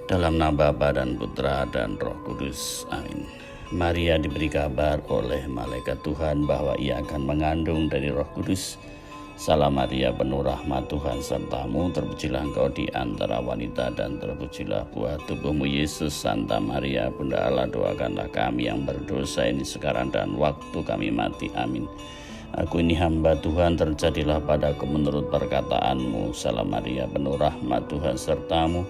Dalam nama Bapa dan Putra dan Roh Kudus. Amin. Maria diberi kabar oleh malaikat Tuhan bahwa ia akan mengandung dari Roh Kudus. Salam Maria, penuh rahmat, Tuhan sertamu, terpujilah engkau di antara wanita dan terpujilah buah tubuhmu Yesus. Santa Maria, Bunda Allah, doakanlah kami yang berdosa ini sekarang dan waktu kami mati. Amin. Aku ini hamba Tuhan, terjadilah padaku menurut perkataanmu. Salam Maria, penuh rahmat, Tuhan sertamu,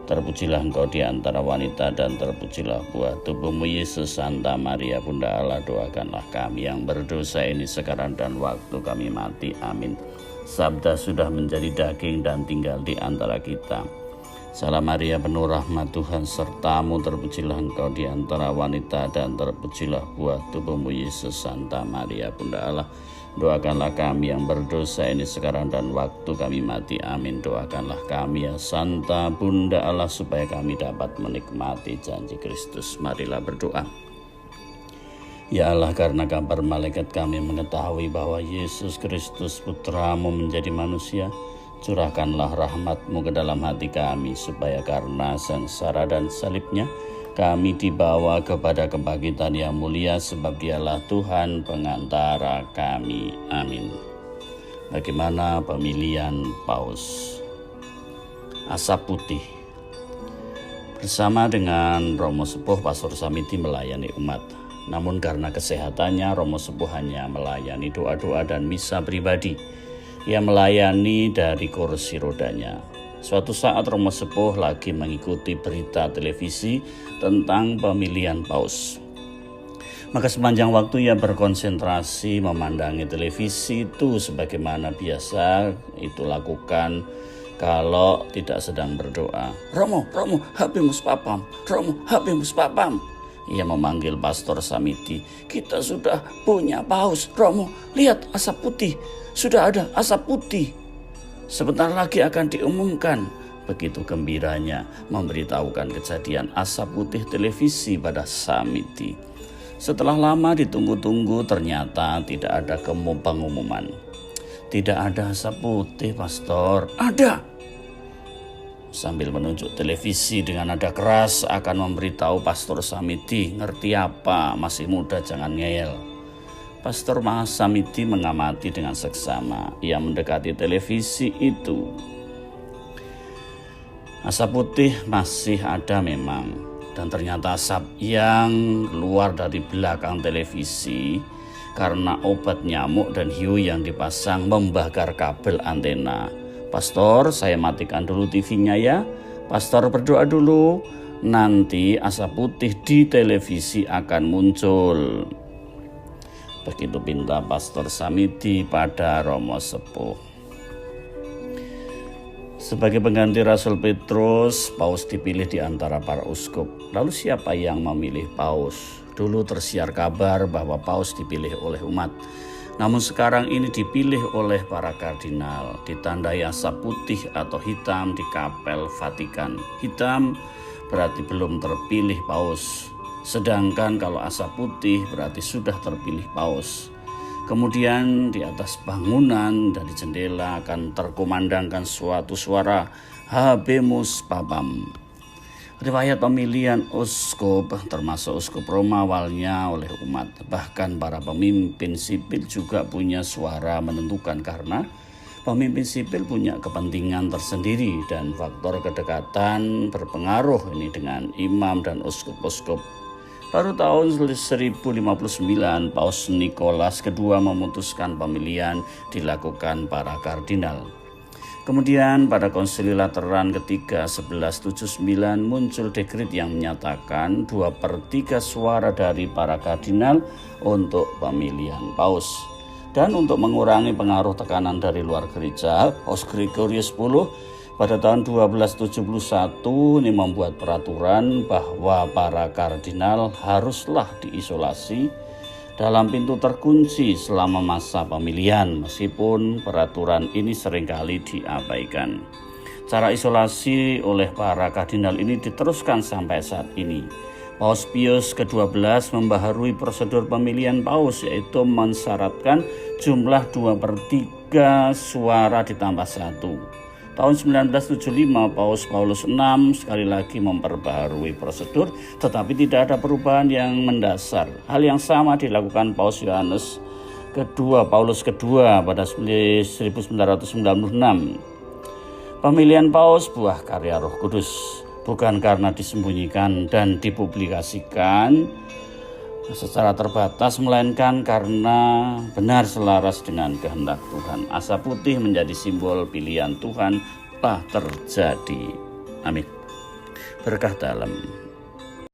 terpujilah engkau di antara wanita dan terpujilah buah tubuhmu Yesus. Santa Maria, Bunda Allah, doakanlah kami yang berdosa ini sekarang dan waktu kami mati. Amin. Sabda sudah menjadi daging dan tinggal di antara kita. Salam Maria, penuh rahmat, Tuhan sertamu, terpujilah engkau di antara wanita dan terpujilah buah tubuhmu Yesus. Santa Maria, Bunda Allah, doakanlah kami yang berdosa ini sekarang dan waktu kami mati. Amin. Doakanlah kami ya Santa Bunda Allah, supaya kami dapat menikmati janji Kristus. Marilah berdoa. Ya Allah, karena kabar malaikat kami mengetahui bahwa Yesus Kristus Putramu menjadi manusia, curahkanlah rahmat-Mu ke dalam hati kami, supaya karena sengsara dan salibnya kami dibawa kepada kebangkitan yang mulia, sebab Dialah Tuhan pengantara kami. Amin. Bagaimana pemilihan Paus? Asap putih. Bersama dengan Romo Sepuh, Pastor Samiti melayani umat. Namun karena kesehatannya, Romo Sepuh hanya melayani doa-doa dan misa pribadi. Ia melayani dari kursi rodanya. Suatu saat Romo Sepuh lagi mengikuti berita televisi tentang pemilihan Paus. Maka sepanjang waktu ia berkonsentrasi memandangi televisi itu, sebagaimana biasa itu lakukan kalau tidak sedang berdoa. Romo, habemus papam. Romo, habemus papam. Ia memanggil Pastor Samiti. Kita sudah punya Paus, Romo. Lihat asap putih. Sudah ada asap putih. Sebentar lagi akan diumumkan. Begitu gembiranya memberitahukan kejadian asap putih televisi pada Samiti. Setelah lama ditunggu-tunggu, ternyata tidak ada pengumuman. Tidak ada asap putih, Pastor. Ada. Sambil menunjuk televisi dengan nada keras akan memberitahu Pastor Samiti, ngerti apa, masih muda jangan ngeyel. Pastor Samiti mengamati dengan seksama. Ia mendekati televisi itu. Asap putih masih ada memang, dan ternyata asap yang keluar dari belakang televisi karena obat nyamuk dan hiu yang dipasang membakar kabel antena. Pastor, saya matikan dulu TV-nya ya. Pastor berdoa dulu, nanti asap putih di televisi akan muncul. Begitu pinta Pastor Samiti pada Romo Sepuh. Sebagai pengganti Rasul Petrus, Paus dipilih di antara para uskup. Lalu siapa yang memilih Paus? Dulu tersiar kabar bahwa Paus dipilih oleh umat. Namun sekarang ini dipilih oleh para kardinal, ditandai asap putih atau hitam di Kapel Vatikan. Hitam berarti belum terpilih Paus. Sedangkan kalau asap putih berarti sudah terpilih Paus. Kemudian di atas bangunan dari jendela akan terkumandangkan suatu suara, Habemus Papam. Riwayat pemilihan uskup, termasuk uskup Roma awalnya oleh umat. Bahkan para pemimpin sipil juga punya suara menentukan, karena pemimpin sipil punya kepentingan tersendiri dan faktor kedekatan berpengaruh ini dengan imam dan uskup-uskup. Baru tahun 1059 Paus Nikolas II memutuskan pemilihan dilakukan para kardinal. Kemudian pada Konsili Lateran ketiga 1179 muncul dekret yang menyatakan 2/3 suara dari para kardinal untuk pemilihan Paus. Dan untuk mengurangi pengaruh tekanan dari luar gereja, Paus Gregorius X pada tahun 1271 ini membuat peraturan bahwa para kardinal haruslah diisolasi dalam pintu terkunci selama masa pemilihan, meskipun peraturan ini seringkali diabaikan. Cara isolasi oleh para kardinal ini diteruskan sampai saat ini. Paus Pius ke-12 membaharui prosedur pemilihan Paus, yaitu mensyaratkan jumlah 2/3 suara ditambah 1. Tahun 1975 Paus Paulus VI sekali lagi memperbaharui prosedur, tetapi tidak ada perubahan yang mendasar. Hal yang sama dilakukan Paus Paulus II pada 1996. Pemilihan Paus buah karya Roh Kudus, bukan karena disembunyikan dan dipublikasikan secara terbatas, melainkan karena benar selaras dengan kehendak Tuhan. Asa putih menjadi simbol pilihan Tuhan telah terjadi. Amin. Berkah dalam